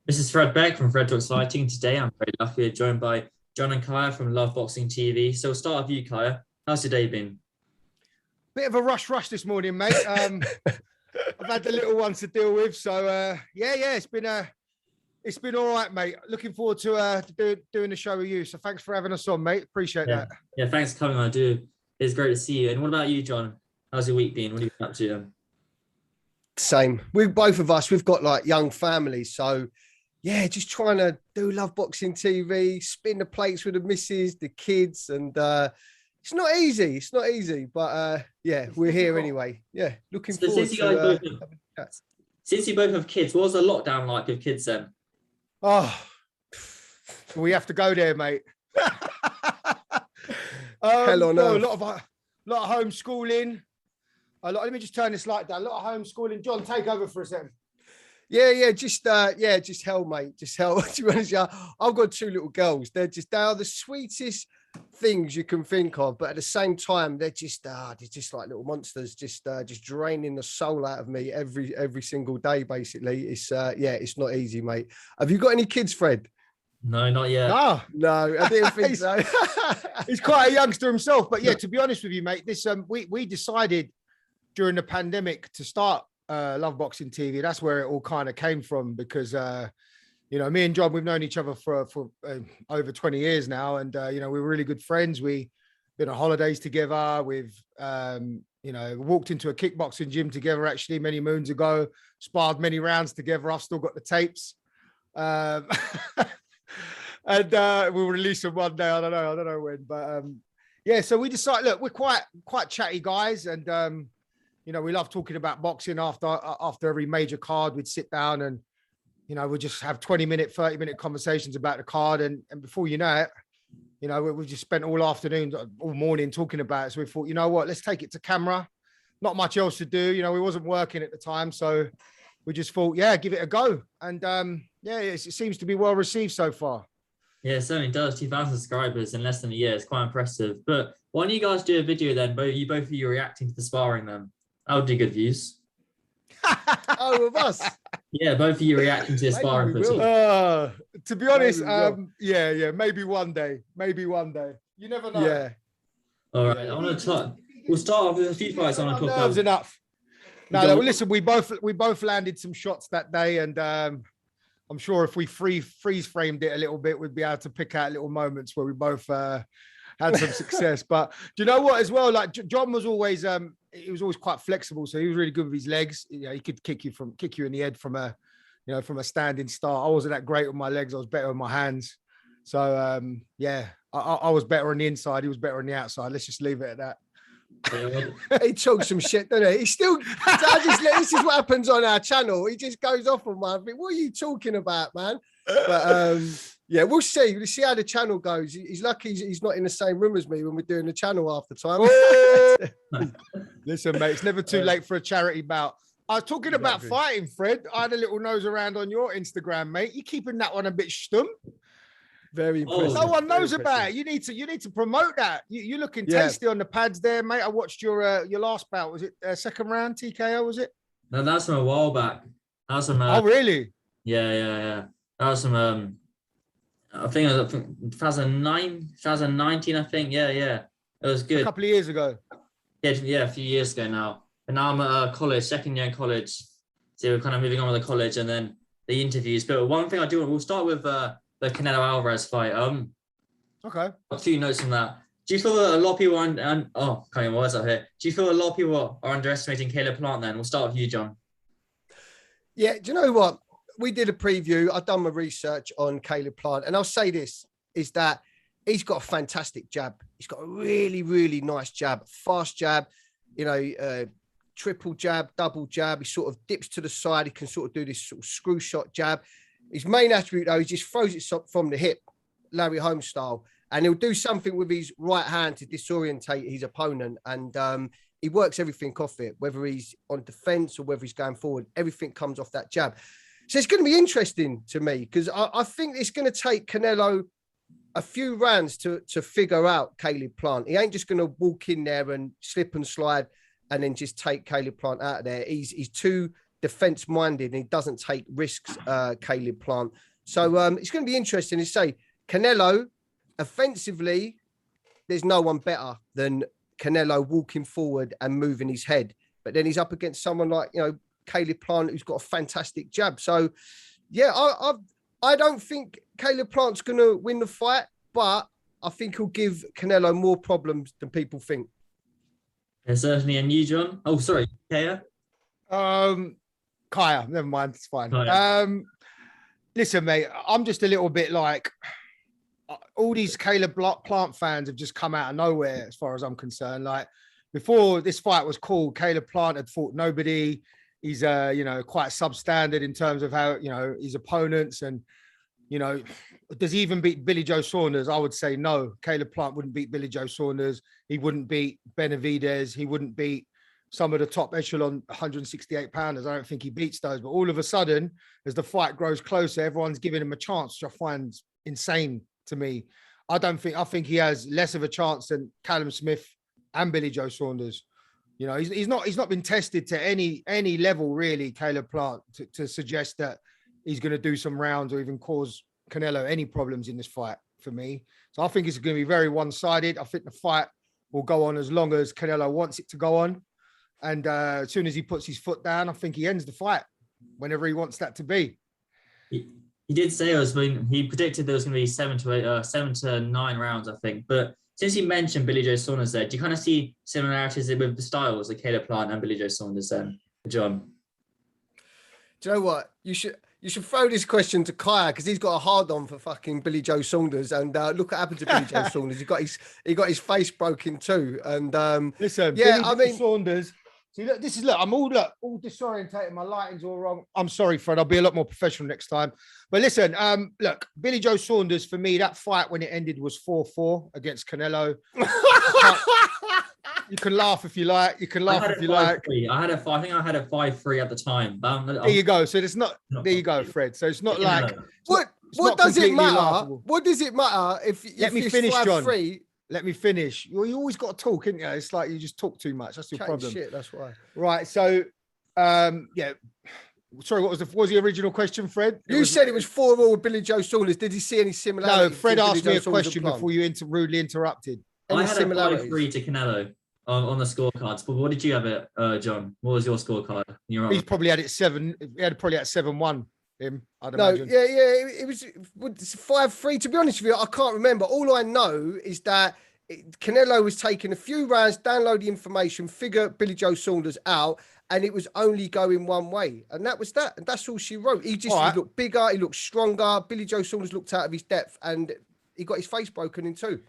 This is Fred Beck from Fred Talks Fighting. Today, I'm very lucky to joined by John and Kaya from Love Boxing TV. So we'll start with you, Kaya. How's your day been? Bit of a rush this morning, mate. I've had the little ones to deal with, so it's been all right, mate. Looking forward to doing the show with you. So thanks for having us on, mate. Appreciate that. Yeah, thanks for coming. I do. It's great to see you. And what about you, John? How's your week been? What have you been up to? Same. We've both of us. We've got like young families, so yeah, just trying to do Love Boxing TV, spin the plates with the missus, the kids, and it's not easy. It's not easy, but yeah, we're here anyway. Yeah, looking forward since you both have kids, what was the lockdown like with kids then? Oh, we have to go there, mate. Hell on earth. A lot of homeschooling. Let me just turn this light down. A lot of homeschooling. John, take over for a second. Just hell, mate. Just hell. To be honest, I've got two little girls. They are the sweetest things you can think of, but at the same time, they're just like little monsters, just draining the soul out of me every single day. Basically, it's not easy, mate. Have you got any kids, Fred? No, not yet. No, I didn't think so. He's quite a youngster himself, but yeah, to be honest with you, mate, this we decided during the pandemic to start Love Boxing TV. That's where it all kind of came from, because me and John, we've known each other for over 20 years now, and we're really good friends. We've been on holidays together. We've walked into a kickboxing gym together actually many moons ago, sparred many rounds together. I've still got the tapes. And we'll release them one day. I don't know when, but so we decided, look, we're quite chatty guys, and we love talking about boxing. After every major card, we'd sit down and we'd just have 20-minute, 30-minute conversations about the card, and before you know it, we just spent all afternoon, all morning talking about it. So we thought, you know what, let's take it to camera. Not much else to do. We wasn't working at the time, so we just thought, give it a go. And it seems to be well received so far. Yeah, it certainly does. 2,000 subscribers in less than a year. It's quite impressive. But why don't you guys do a video then? Both of you reacting to the sparring then. That would do good views. Oh, with us? Yeah, both of you reacting to the sparring footage. To be honest, maybe one day. You never know. Yeah. All right, I want to talk. We'll start off with a few fights. I want to talk about. Enough. No, listen, we both landed some shots that day, and I'm sure if we freeze framed it a little bit, we'd be able to pick out little moments where we both had some success. But do you know what? As well, like John was always he was always quite flexible, so he was really good with his legs. He could kick you in the head from a standing start. I wasn't that great with my legs. I was better with my hands. So I was better on the inside. He was better on the outside. Let's just leave it at that. He talks some shit, doesn't he? He still. This is what happens on our channel. He just goes off on one. What are you talking about, man? But we'll see. We'll see how the channel goes. He's lucky he's not in the same room as me when we're doing the channel half the time. Listen, mate, it's never too late for a charity bout. I was talking about fighting, Fred. I had a little nose around on your Instagram, mate. You keeping that one a bit stum? Very impressive. No one knows about it. You need to promote that. You're looking tasty on the pads there, mate. I watched your last bout. Was it second round TKO? Was it? No, that's from a while back. That was from. Oh, really? Yeah. That was from. I think it was 2019. I think. Yeah. It was good. A couple of years ago. Yeah, a few years ago now. And now I'm at college, second year in college. So we're kind of moving on with the college and then the interviews. But one thing we'll start with the Canelo Alvarez fight. Okay. A few notes from that. Do you feel that a lot of people can't get my words out here. Do you feel a lot of people are underestimating Caleb Plant then? We'll start with you, John. Yeah, do you know what? We did a preview. I've done my research on Caleb Plant, and I'll say this, is that he's got a fantastic jab. He's got a really, really nice jab, fast jab, triple jab, double jab. He sort of dips to the side. He can sort of do this sort of screw shot jab. His main attribute, though, he just throws it from the hip, Larry Holmes style, and he'll do something with his right hand to disorientate his opponent. And he works everything off it, whether he's on defense or whether he's going forward. Everything comes off that jab. So it's going to be interesting to me, because I think it's going to take Canelo a few rounds to figure out Caleb Plant. He ain't just going to walk in there and slip and slide and then just take Caleb Plant out of there. He's too defense-minded and he doesn't take risks, Caleb Plant. So it's going to be interesting to say Canelo, offensively, there's no one better than Canelo walking forward and moving his head. But then he's up against someone like, Caleb Plant, who's got a fantastic jab. So, yeah, I don't think Caleb Plant's going to win the fight, but I think he'll give Canelo more problems than people think. Yeah, certainly. And you, John? Oh, sorry, Kaya? Kaya, never mind, it's fine. Kaya. Listen, mate, I'm just a little bit like, all these Caleb Plant fans have just come out of nowhere, as far as I'm concerned. Like, before this fight was called, Caleb Plant had fought nobody. He's, quite substandard in terms of how, his opponents and, does he even beat Billy Joe Saunders? I would say no. Caleb Plant wouldn't beat Billy Joe Saunders. He wouldn't beat Benavidez. He wouldn't beat some of the top echelon 168 pounders. I don't think he beats those. But all of a sudden, as the fight grows closer, everyone's giving him a chance, which I find insane to me. I think he has less of a chance than Callum Smith and Billy Joe Saunders. He's not been tested to any level really, Caleb Plant, to suggest that he's going to do some rounds or even cause Canelo any problems in this fight for me. So I think it's going to be very one-sided. I think the fight will go on as long as Canelo wants it to go on. And as soon as he puts his foot down, I think he ends the fight whenever he wants that to be. He did say he predicted there was going to be 7 to 9 rounds, I think. But since you mentioned Billy Joe Saunders there, do you kind of see similarities with the styles of Caleb Plant and Billy Joe Saunders then, John? Do you know what? You should throw this question to Kaya because he's got a hard on for fucking Billy Joe Saunders. And look what happened to Billy Joe Saunders. He got his face broken too. And listen, yeah, Billy Joe Saunders. See, look, I'm all disorientated. My lighting's all wrong. I'm sorry, Fred. I'll be a lot more professional next time. But listen, look, Billy Joe Saunders, for me, that fight when it ended was 4-4 against Canelo. You can laugh if you like. You can laugh if you like. I think I had a 5-3 at the time. There you go. So it's not. There you go, Fred. So it's not like. What does it matter? What does it matter if let me finish, John? 5-3? Let me finish. You always got to talk, isn't you? It's like you just talk too much. That's your problem. Shit, that's why. Right. So, yeah. Sorry, what was the original question, Fred? You said it was 4-4 with Billy Joe Saunders. Did he see any similarities? No, Fred asked me a question before you rudely interrupted. I had a 5-3 to Canelo on the scorecards. But what did you have it, John? What was your scorecard? He's probably had it 7. He had probably at 7-1. I'd imagine. Yeah, it was 5-3. To be honest with you, I can't remember. All I know is that Canelo was taking a few rounds, download the information, figure Billy Joe Saunders out, and it was only going one way. And that was that. And that's all she wrote. He looked bigger, he looked stronger. Billy Joe Saunders looked out of his depth, and he got his face broken in two.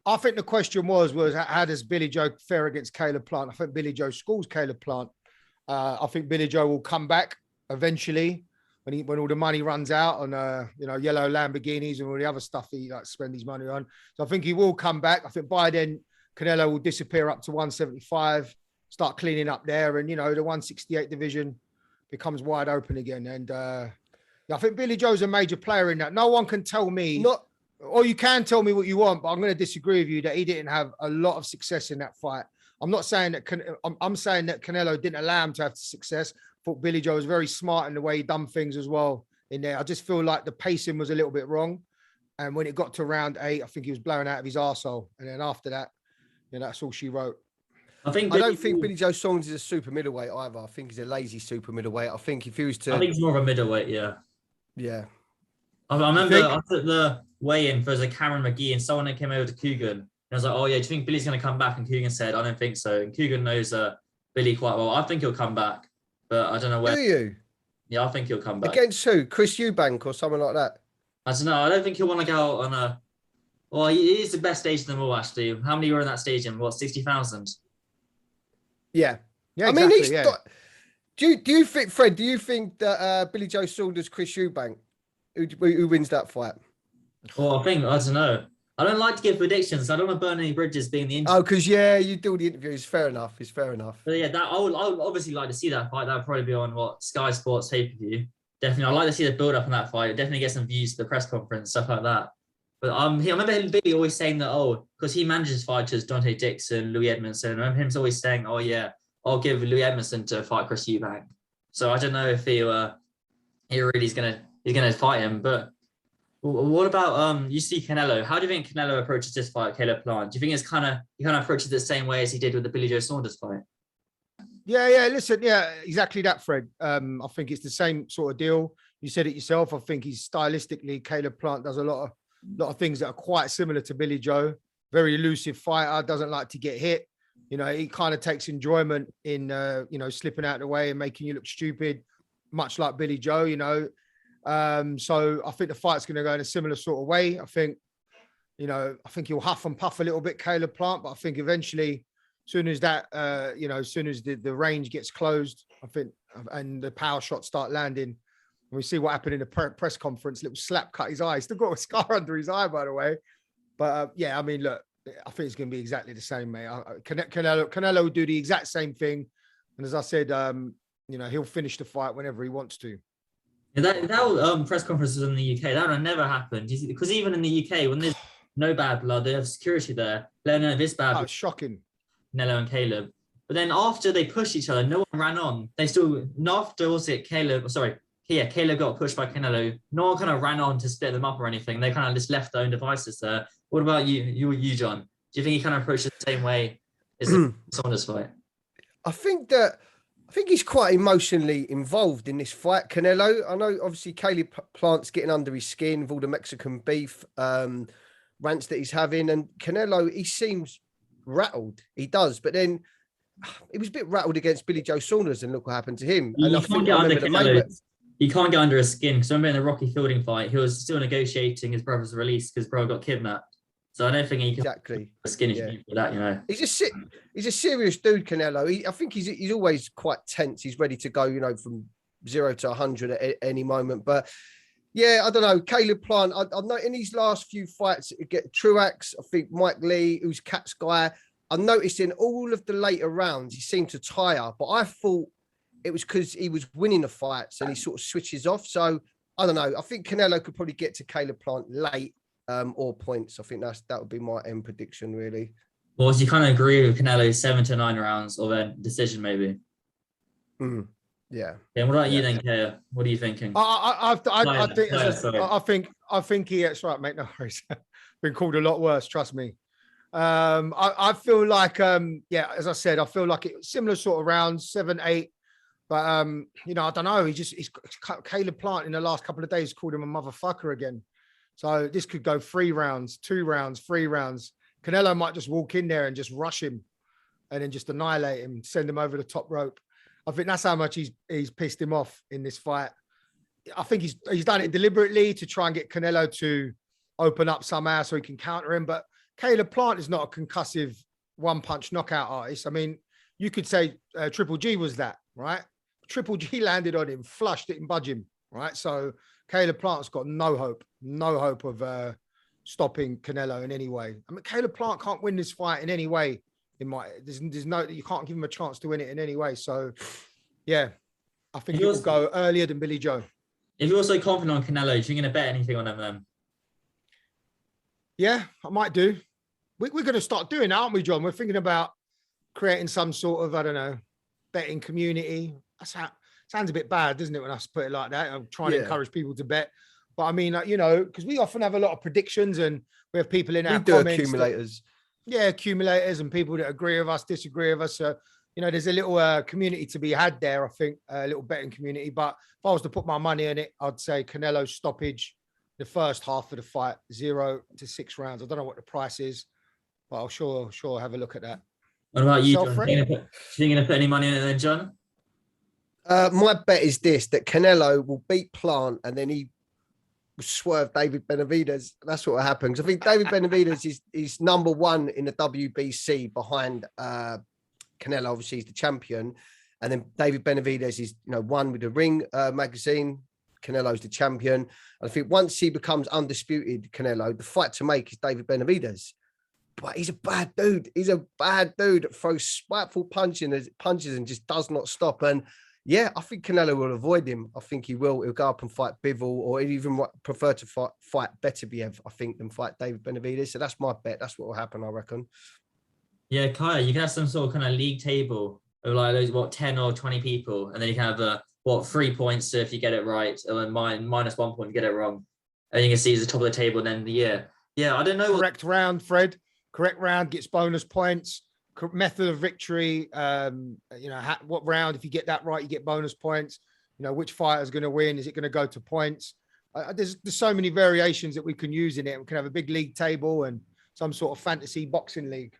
I think the question was how does Billy Joe fare against Caleb Plant? I think Billy Joe schools Caleb Plant. I think Billy Joe will come back eventually. When all the money runs out on yellow Lamborghinis and all the other stuff he spend his money on. So I think he will come back. I think by then Canelo will disappear up to 175, start cleaning up there, and the 168 division becomes wide open again. And I think Billy Joe's a major player in that. No one can tell me or you can tell me what you want, but I'm going to disagree with you that he didn't have a lot of success in that fight. I'm not saying that I'm saying that Canelo didn't allow him to have success. I thought Billy Joe was very smart in the way he done things as well in there. I just feel like the pacing was a little bit wrong. And when it got to round 8, I think he was blowing out of his arsehole. And then after that, that's all she wrote. I don't think Billy Joe Saunders is a super middleweight either. I think he's a lazy super middleweight. I think if he was to... I think he's more of a middleweight, yeah. Yeah. I remember I took the weigh-in for Cameron McGee and someone that came over to Coogan. And I was like, oh, yeah, do you think Billy's going to come back? And Coogan said, I don't think so. And Coogan knows Billy quite well. I think he'll come back, but I don't know where. Do you? Yeah, I think he'll come back. Against who? Chris Eubank or someone like that? I don't know. I don't think he'll want to go out on a... Well, he is the best stage of them all, actually. How many were in that stadium? What, 60,000? Yeah. Yeah, exactly, I mean, he's not... Do you think, Fred, that Billy Joe Saunders, Chris Eubank, who wins that fight? Well, I don't know. I don't like to give predictions. I don't want to burn any bridges being the interview. Oh, because, you do the interviews. Fair enough. It's fair enough. But yeah, I would obviously like to see that fight. That would probably be on, Sky Sports pay-per-view. Definitely. I'd like to see the build-up on that fight. Definitely get some views to the press conference, stuff like that. But I remember Billy always saying that, because he manages fighters, Dante Dixon, Louis Edmondson. I remember him always saying, oh, yeah, I'll give Louis Edmondson to fight Chris Eubank. So I don't know if he really is gonna fight him. But what about you see Canelo? How do you think Canelo approaches this fight, Caleb Plant? Do you think he kind of approaches it the same way as he did with the Billy Joe Saunders fight? Yeah, listen, yeah, exactly that, Fred. I think it's the same sort of deal. You said it yourself. I think he's stylistically, Caleb Plant does a lot of things that are quite similar to Billy Joe. Very elusive fighter, doesn't like to get hit. You know, he kind of takes enjoyment in, slipping out of the way and making you look stupid, much like Billy Joe, you know. So I think the fight's going to go in a similar sort of way. I think he'll huff and puff a little bit, Caleb Plant, but I think eventually, soon as that, as soon as the range gets closed, I think, and the power shots start landing, and we see what happened in the press conference, little slap cut his eye. He's still got a scar under his eye, by the way. But I mean, look, I think it's going to be exactly the same, mate. Canelo will do the exact same thing. And as I said, he'll finish the fight whenever he wants to. Yeah, that press conferences in the UK, that would have never happened. Because even in the UK, when there's no bad blood, they have security there. Let alone this bad. Oh, shocking. Nello and Caleb. But then after they pushed each other, no one ran on. Caleb got pushed by Canelo. No one kind of ran on to split them up or anything. They kind of just left their own devices there. What about you, John? Do you think he kind of approached the same way as the Saunders fight? I think he's quite emotionally involved in this fight, Canelo. I know, obviously, Caleb Plant's getting under his skin with all the Mexican beef rants that he's having. And Canelo, he seems rattled. He does. But then he was a bit rattled against Billy Joe Saunders, and look what happened to him. And I think he can't get under his skin, because I remember in the Rocky Fielding fight, he was still negotiating his brother's release because his brother got kidnapped. So I don't think he can exactly skin for that, you know. He's a serious dude, Canelo. I think he's always quite tense. He's ready to go, from 0 to 100 at any moment. But yeah, I don't know. Caleb Plant, I know in these last few fights, get Truax, I think Mike Lee, who's Cat's guy. I noticed in all of the later rounds, he seemed to tire, but I thought it was because he was winning the fights and he sort of switches off. So I don't know. I think Canelo could probably get to Caleb Plant late or points. I think that would be my end prediction, really. Well, do you kind of agree with Canelo 7 to 9 rounds or then decision maybe? Yeah. Yeah. What about you then, Kaya? What are you thinking? I think he. That's right, mate. No worries. Been called a lot worse. Trust me. I feel like, as I said, I feel like it's similar sort of rounds, 7, 8. But I don't know. He's Caleb Plant in the last couple of days called him a motherfucker again. So this could go 3 rounds, 2 rounds, 3 rounds. Canelo might just walk in there and just rush him, and then just annihilate him, send him over the top rope. I think that's how much he's pissed him off in this fight. I think he's done it deliberately to try and get Canelo to open up somehow so he can counter him. But Caleb Plant is not a concussive one-punch knockout artist. I mean, you could say Triple G was that, right? Triple G landed on him, flushed, didn't budge him, right? So Caleb Plant's got no hope of stopping Canelo in any way. I mean, Caleb Plant can't win this fight in any way. There's no, you can't give him a chance to win it in any way. So, yeah, I think he'll go earlier than Billy Joe. If you're also confident on Canelo, are you going to bet anything on him then? Yeah, I might do. We're going to start doing that, aren't we, John? We're thinking about creating some sort of, I don't know, betting community. Sounds a bit bad, doesn't it, when I put it like that? I'm trying to encourage people to bet. But I mean, because we often have a lot of predictions and we have people in our comments. Accumulators. Accumulators and people that agree with us, disagree with us. So, there's a little community to be had there, I think, a little betting community. But if I was to put my money in it, I'd say Canelo stoppage, the first half of the fight, 0 to 6 rounds. I don't know what the price is, but I'll sure have a look at that. What about you, John? Are you going to put any money in it then, John? My bet is this, that Canelo will beat Plant and then he will swerve David Benavidez. That's what will happen. Because I think David Benavidez is number 1 in the WBC behind Canelo. Obviously, he's the champion. And then David Benavidez is, 1 with the Ring magazine. Canelo's the champion. And I think once he becomes undisputed, Canelo, the fight to make is David Benavidez. But he's a bad dude. He's a bad dude that throws spiteful punches and just does not stop. And yeah, I think Canelo will avoid him. I think he will. He'll go up and fight Bivol, or he'd even prefer to fight Beterbiev, I think, than fight David Benavidez. So that's my bet. That's what will happen, I reckon. Yeah, Kaya, you can have some sort of kind of league table of like those 10 or 20 people, and then you can have 3 points if you get it right, and then minus 1 point to get it wrong. And you can see he's at the top of the table at the end of the year. Yeah, I don't know. Correct round, Fred. Correct round gets bonus points. Method of victory. What round? If you get that right, you get bonus points. Which fighter's going to win? Is it going to go to points? There's so many variations that we can use in it. We can have a big league table and some sort of fantasy boxing league.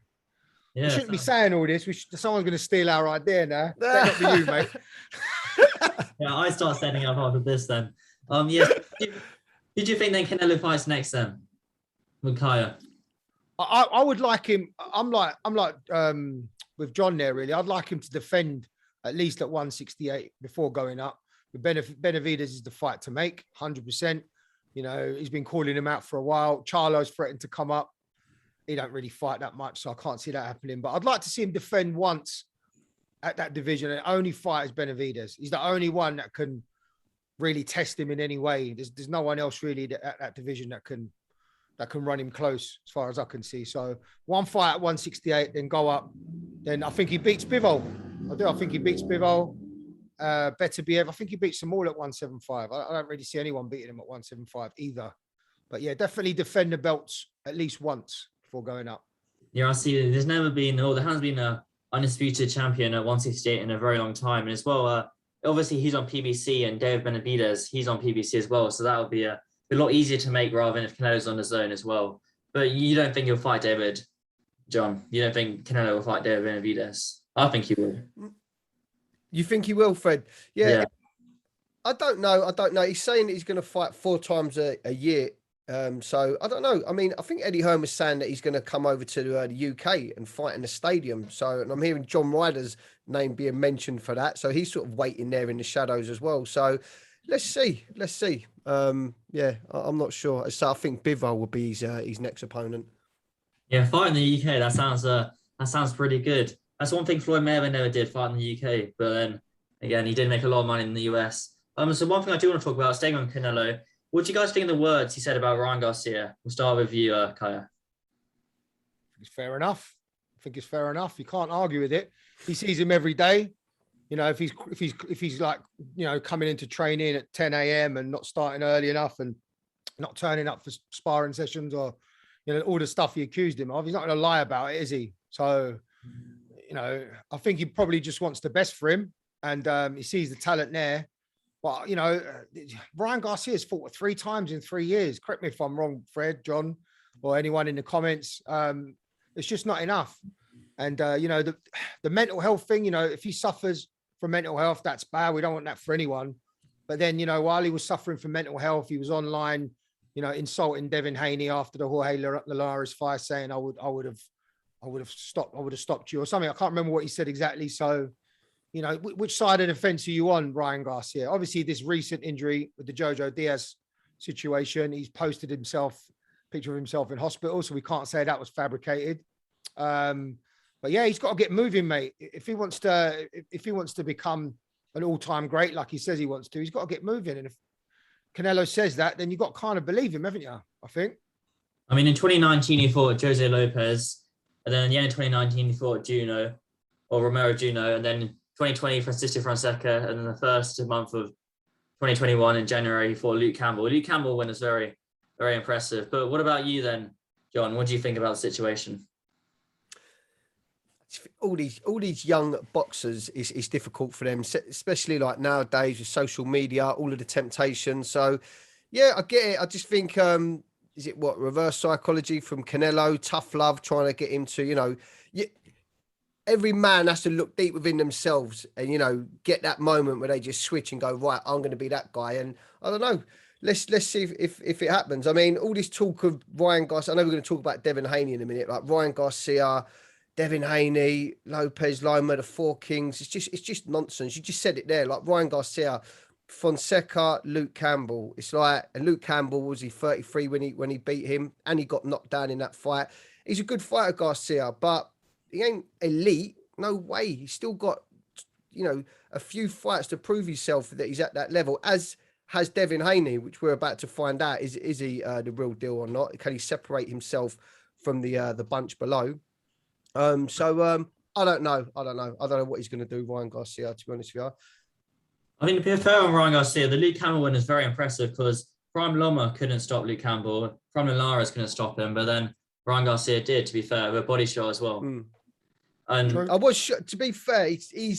Yeah, we shouldn't be saying all this. Someone's going to steal our idea now. Better not be you, mate. Yeah, I start setting up after this then. Yes. Who do you think then Canelo fights next then? With Kaya? I would like him. I'm like with John there, really. I'd like him to defend at least at 168 before going up. Benavidez is the fight to make, 100%. He's been calling him out for a while. Charlo's threatened to come up. He don't really fight that much, so I can't see that happening. But I'd like to see him defend once at that division and only fight as Benavidez. He's the only one that can really test him in any way. There's no one else really at that division that can run him close as far as I can see. So one fight at 168, then go up. Then I think he beats Bivol. I think he beats Bivol. Better be. I think he beats them all at 175. I don't really see anyone beating him at 175 either. But yeah, definitely defend the belts at least once before going up. Yeah, I see. There hasn't been a undisputed champion at 168 in a very long time. And as well, obviously he's on PBC, and David Benavidez, he's on PBC as well. So that would be a lot easier to make rather than if Canelo's on his own as well. But you don't think he'll fight David, John? You don't think Canelo will fight David Benavidez? I think he will. You think he will, Fred? Yeah. I don't know. He's saying that he's going to fight 4 times a year. So I don't know. I mean, I think Eddie Hearn was saying that he's going to come over to the UK and fight in the stadium. So, and I'm hearing John Ryder's name being mentioned for that. So he's sort of waiting there in the shadows as well. So let's see. I'm not sure. So I think Bivol will be his next opponent. Yeah, fight in the UK. That sounds pretty good. That's one thing Floyd Mayweather never did, fight in the UK. But then again, he did make a lot of money in the US. So one thing I do want to talk about, staying on Canelo. What do you guys think of the words he said about Ryan Garcia? We'll start with you, Kaya. It's fair enough. I think it's fair enough. You can't argue with it. He sees him every day. If he's like, coming into training at 10 a.m. and not starting early enough and not turning up for sparring sessions or, all the stuff he accused him of, he's not going to lie about it, is he? So, I think he probably just wants the best for him, and he sees the talent there. But, Ryan Garcia's fought 3 times in 3 years. Correct me if I'm wrong, Fred, John, or anyone in the comments. It's just not enough. And, the mental health thing, if he suffers from mental health, that's bad. We don't want that for anyone. But then, while he was suffering from mental health, he was online, insulting Devin Haney after the Jorge Linares fight, saying, I would have stopped you or something. I can't remember what he said exactly. So, which side of the fence are you on, Ryan Garcia? Obviously, this recent injury with the Jojo Diaz situation, he's posted picture of himself in hospital, so we can't say that was fabricated. But yeah, he's got to get moving, mate. If he wants to become an all-time great, like he says he wants to, he's got to get moving. And if Canelo says that, then you've got to kind of believe him, haven't you? I think. I mean, in 2019, he fought Jose Lopez, and then at the end of 2019, he fought Romero Juno, and then 2020, Francisco Fonseca, and then the first month of 2021 in January, he fought Luke Campbell. Luke Campbell win is very, very impressive. But what about you then, John? What do you think about the situation? All these young boxers is difficult for them, especially like nowadays with social media, all of the temptation. So, yeah, I get it. I just think, is it reverse psychology from Canelo, tough love, trying to get him to, every man has to look deep within themselves and, get that moment where they just switch and go, right, I'm going to be that guy. And I don't know. Let's see if it happens. I mean, all this talk of Ryan Garcia, I know we're going to talk about Devin Haney in a minute, like Ryan Garcia, Devin Haney, Lopez, Lima, the 4 Kings. It's just nonsense. You just said it there. Like Ryan Garcia, Fonseca, Luke Campbell. It's like, and Luke Campbell, was he 33 when he beat him, and he got knocked down in that fight. He's a good fighter, Garcia, but he ain't elite. No way. He's still got, a few fights to prove himself that he's at that level, as has Devin Haney, which we're about to find out. Is he the real deal or not? Can he separate himself from the bunch below? I don't know. I don't know what he's going to do, Ryan Garcia, to be honest with you. I think to be fair on Ryan Garcia, the Luke Campbell win is very impressive because Prime Loma couldn't stop Luke Campbell, Prime Alvarez couldn't stop him, but then Ryan Garcia did, to be fair, with a body shot as well. And I was, to be fair, he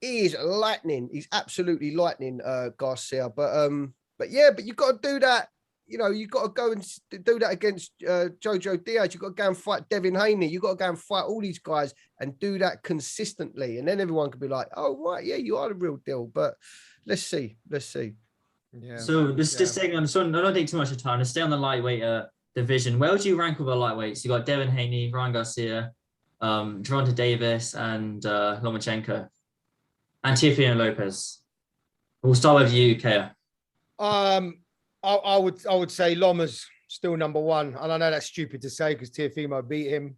is lightning. He's absolutely lightning, Garcia. But you've got to do that. You know, you've got to go and do that against Jojo Diaz. You've got to go and fight Devin Haney. You've got to go and fight all these guys and do that consistently. And then everyone could be like, oh, right, yeah, you are the real deal. But let's see. Yeah. so just staying on, so I don't take too much of time. To stay on the lightweight division, where would you rank with the lightweights? You got Devin Haney, Ryan Garcia, Gervonta Davis, and Lomachenko, and Teofimo Lopez. We'll start with you, Kea. I would say Loma's still number one, and I know that's stupid to say because Teofimo beat him.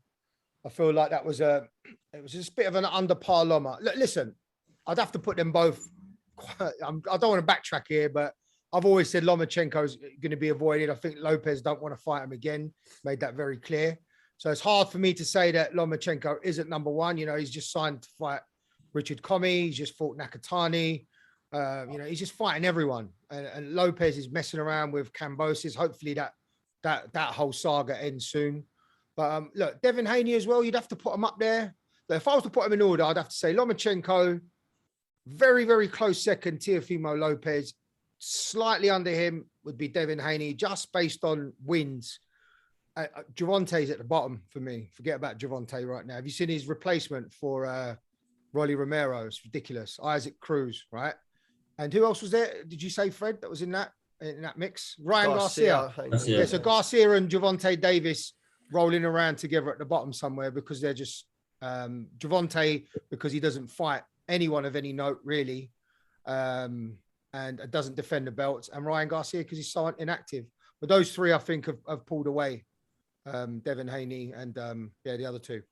I feel like it was just a bit of an under par Loma. Listen, I'd have to put them both. I don't want to backtrack here, but I've always said Lomachenko's going to be avoided. I think Lopez don't want to fight him again. Made that very clear. So it's hard for me to say that Lomachenko isn't number one. You know, he's just signed to fight Richard Commey. He's just fought Nakatani. He's just fighting everyone. And Lopez is messing around with Cambosis. Hopefully that whole saga ends soon. But look, Devin Haney as well, you'd have to put him up there. But if I was to put him in order, I'd have to say Lomachenko, very, very close second, Teofimo Lopez. Slightly under him would be Devin Haney, just based on wins. Gervonta's at the bottom for me. Forget about Gervonta right now. Have you seen his replacement for Rolly Romero? It's ridiculous. Isaac Cruz, right? And who else was there? Did you say Fred that was in that mix? Ryan Garcia. Yeah, so Garcia and Gervonta Davis rolling around together at the bottom somewhere because they're just Gervonta because he doesn't fight anyone of any note really. And doesn't defend the belts, and Ryan Garcia because he's so inactive. But those three, I think, have pulled away. Devin Haney and the other two.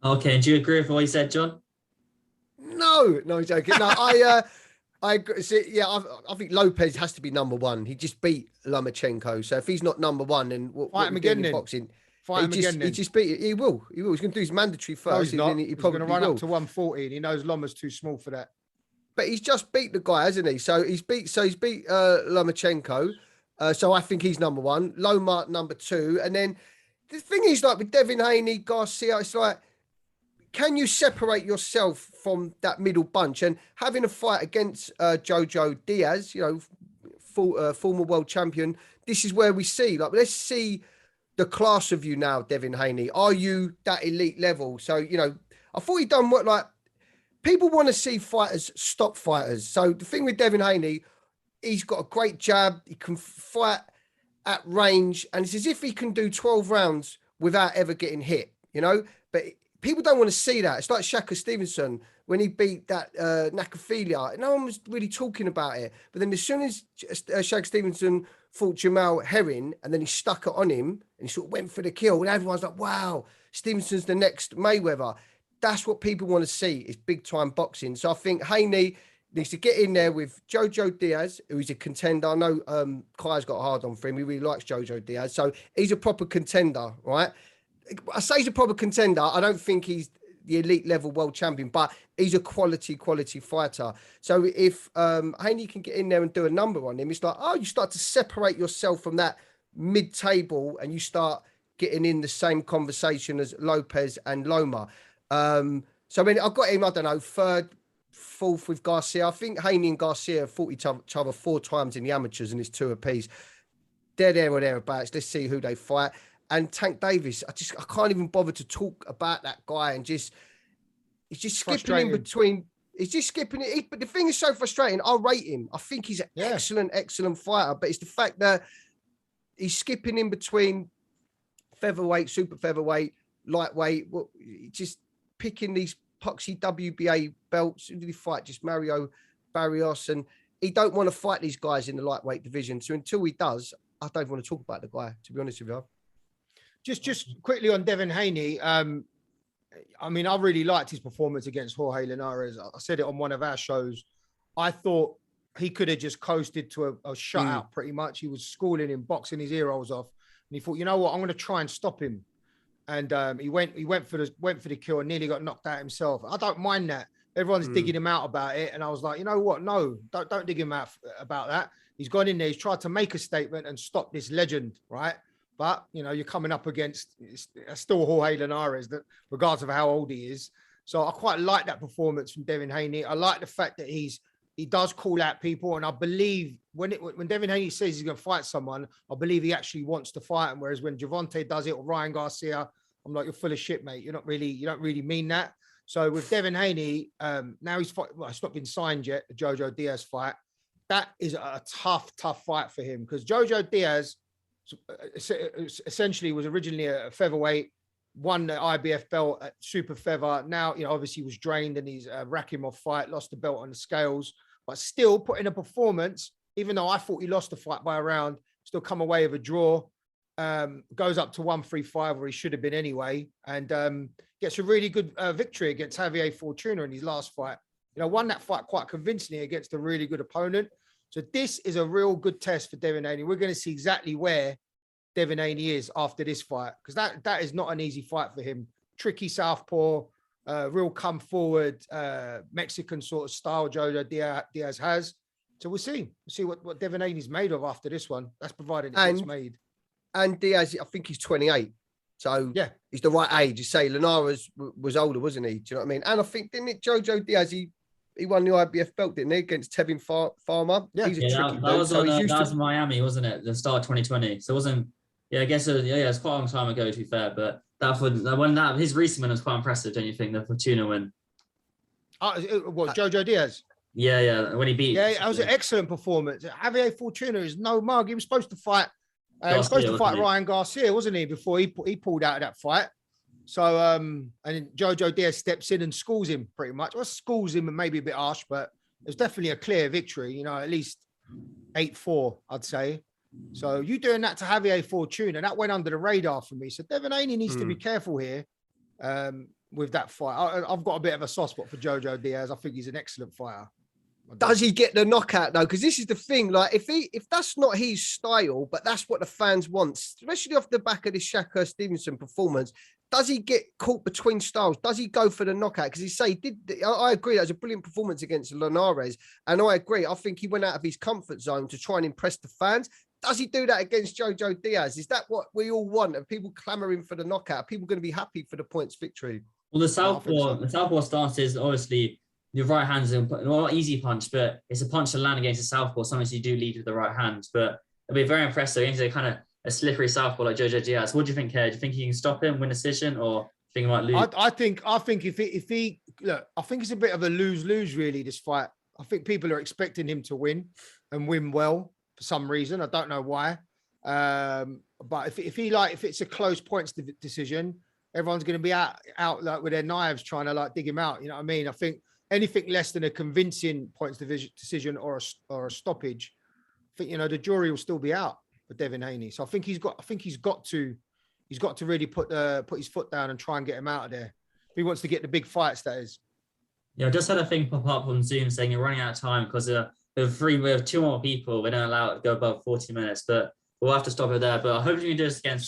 Okay, do you agree with what you said, John? No, joking. No, I see. Yeah, I think Lopez has to be number one. He just beat Lomachenko, so if he's not number one, then fight him again in boxing. Fight him again. He just beat. He will. He's going to do his mandatory first. No, he's not. He's probably going to run up to 140, and he knows Loma's too small for that. But he's just beat the guy, hasn't he? So he's beat Lomachenko. So I think he's number one. Loma number two. And then the thing is, like with Devin Haney, Garcia, it's like, can you separate yourself from that middle bunch? And having a fight against Jojo Diaz, former world champion, this is where we see, like, let's see the class of you now, Devin Haney. Are you that elite level? So, I thought he'd done what, like, people want to see fighters stop fighters. So the thing with Devin Haney, he's got a great jab. He can fight at range. And it's as if he can do 12 rounds without ever getting hit, But people don't want to see that. It's like Shaka Stevenson when he beat that Nakafila. No one was really talking about it. But then as soon as Shaka Stevenson fought Jamal Herring and then he stuck it on him and he sort of went for the kill, and everyone's like, wow, Stevenson's the next Mayweather. That's what people want to see is big time boxing. So I think Haney needs to get in there with Jojo Diaz, who is a contender. I know Kai's got a hard on for him. He really likes Jojo Diaz. So he's a proper contender, right? I say he's a proper contender. I don't think he's the elite level world champion, but he's a quality fighter. So if Haney can get in there and do a number on him, it's like, you start to separate yourself from that mid-table and you start getting in the same conversation as Lopez and Loma. So I mean, I've got him, I don't know, third, fourth with Garcia. I think Haney and Garcia have fought each other 4 times in the amateurs and it's 2 apiece. They're there or thereabouts. Let's see who they fight. And Tank Davis, I can't even bother to talk about that guy and he's just skipping in between. He's just skipping it. But the thing is so frustrating. I rate him. I think he's an excellent fighter. But it's the fact that he's skipping in between featherweight, super featherweight, lightweight. Just picking these poxy WBA belts. Who did he fight? Just Mario Barrios. And he don't want to fight these guys in the lightweight division. So until he does, I don't want to talk about the guy, to be honest with you. Just quickly on Devin Haney. I mean, I really liked his performance against Jorge Linares. I said it on one of our shows. I thought he could have just coasted to a shutout pretty much. He was schooling him, boxing his ear holes off. And he thought, you know what, I'm going to try and stop him. And he went for the kill and nearly got knocked out himself. I don't mind that. Everyone's digging him out about it. And I was like, you know what? No, don't dig him out about that. He's gone in there. He's tried to make a statement and stop this legend, right? But, you know, you're coming up against still Jorge Linares, that regardless of how old he is. So I quite like that performance from Devin Haney. I like the fact that he does call out people. And I believe when Devin Haney says he's going to fight someone, I believe he actually wants to fight him. Whereas when Gervonta does it or Ryan Garcia, I'm like, you're full of shit, mate. You don't really mean that. So with Devin Haney, now he's fight. Well, it's not been signed yet, the Jojo Diaz fight. That is a tough fight for him because Jojo Diaz essentially was originally a featherweight, won the IBF belt at super feather. Now, you know, obviously he was drained and he's a Rakimov fight, lost the belt on the scales, but still put in a performance, even though I thought he lost the fight by a round, still come away with a draw. Goes up to 135 where he should have been anyway, and gets a really good victory against Javier Fortuna in his last fight. You know, won that fight quite convincingly against a really good opponent. So this is a real good test for Devin Haney. We're going to see exactly where Devin Haney is after this fight, because that is not an easy fight for him. Tricky southpaw, real come forward Mexican sort of style Jojo Diaz has. So we'll see what Devin Haney's made of after this one. That's provided it's made. And Diaz, I think he's 28. So yeah, he's the right age. You say Linares was older, wasn't he? Do you know what I mean? And I think, didn't it, Jojo Diaz, he won the IBF belt, didn't he, against Tevin Farmer? Yeah, he's a tricky dude. That was Miami, wasn't it? The start of 2020. So it wasn't, I guess it's quite a long time ago, to be fair. But his recent win was quite impressive, don't you think? The Fortuna win. Jojo Diaz? Yeah, when he beat. Yeah, that was an excellent performance. Javier Fortuna is no mug. He was supposed to fight. He was supposed to fight Ryan Garcia, wasn't he? Before he pulled out of that fight. So and Jojo Diaz steps in and schools him pretty much. Well, schools him and maybe a bit harsh, but it was definitely a clear victory. You know, at least 8-4, I'd say. So you doing that to Javier Fortuna, that went under the radar for me. So Devin Haney needs to be careful here with that fight. I've got a bit of a soft spot for Jojo Diaz. I think he's an excellent fighter. Does he get the knockout though? Because this is the thing. Like, if that's not his style, but that's what the fans want, especially off the back of this Shakur Stevenson performance, does he get caught between styles? Does he go for the knockout? Because I agree, that was a brilliant performance against Linares, and I agree. I think he went out of his comfort zone to try and impress the fans. Does he do that against Jojo Diaz? Is that what we all want? Are people clamoring for the knockout? Are people going to be happy for the points victory? Well, the southpaw stance is obviously your right hand's not an easy punch, but it's a punch to land against a southpaw. Sometimes you do lead with the right hand, but it'll be very impressive against a slippery southpaw like Jojo Diaz. What do you think, Kerr? Do you think he can stop him, win a decision, or do you think he might lose? I think if he look, I think it's a bit of a lose really, this fight. I think people are expecting him to win and win well for some reason. I don't know why. But if it's a close points decision, everyone's going to be out like with their knives trying to like dig him out. You know what I mean? I think anything less than a convincing points decision or a stoppage, I think, you know, the jury will still be out for Devin Haney. So I think he's got to really put his foot down and try and get him out of there. If he wants to get the big fights, that is. Yeah, I just had a thing pop up on Zoom saying you're running out of time because we have 2 more people. We don't allow it to go above 40 minutes, but we'll have to stop it there. But I hope you can do this again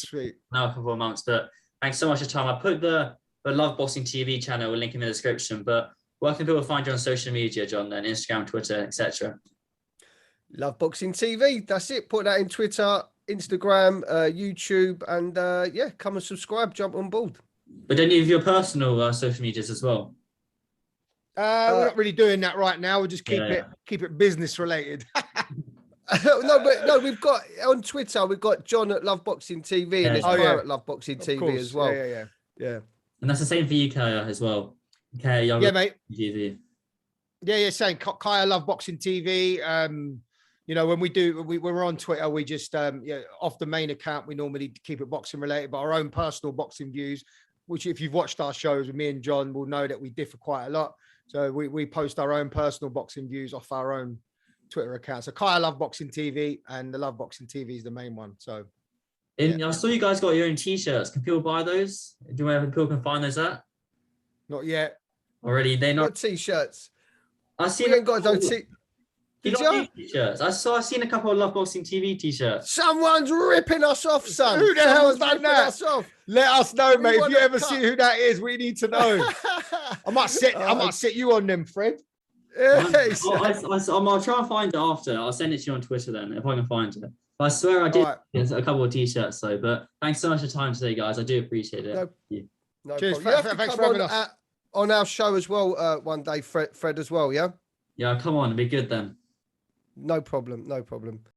now for 4 months. But thanks so much for your time. I put the Love Boxing TV channel, we'll link in the description. But where can people find you on social media, John? Then Instagram, Twitter, etc. Love Boxing TV. That's it. Put that in Twitter, Instagram, YouTube, and come and subscribe. Jump on board. But don't you have your personal social medias as well? We're not really doing that right now. We'll just keep it business related. No, we've got on Twitter. We've got John at Love Boxing TV, and there's Kaya at Love Boxing TV as well. Yeah. And that's the same for you, Kaya, as well. Okay, yeah, mate. TV. Yeah, same. Kaya Love Boxing TV. You know, when we're on Twitter, we just off the main account, we normally keep it boxing related, but our own personal boxing views, which if you've watched our shows with me and John, will know that we differ quite a lot. So we post our own personal boxing views off our own Twitter account. So Kaya Love Boxing TV, and the Love Boxing TV is the main one. So I saw you guys got your own t-shirts. Can people buy those? Do you know where people can find those at? Not yet. Already, they're not t-shirts. I see. We ain't got no t. You Did got you? new t-shirts. I've seen a couple of Love Boxing TV t-shirts. Someone's ripping us off, son. Who the hell's Someone's done ripping that? us off. Let us know, We mate. If want you a ever cut. see who that is, we need to know. I might set you on them, Fred. I'll try and find it after. I'll send it to you on Twitter then if I can find it. But I swear I did Right. get a couple of t-shirts though. But thanks so much for your time today, guys. I do appreciate it. No. Thank you. No Cheers. problem. You have to Thanks come for having us. on our show as well one day, Fred as well, yeah? Yeah, come on, it'll be good then. No problem. No problem.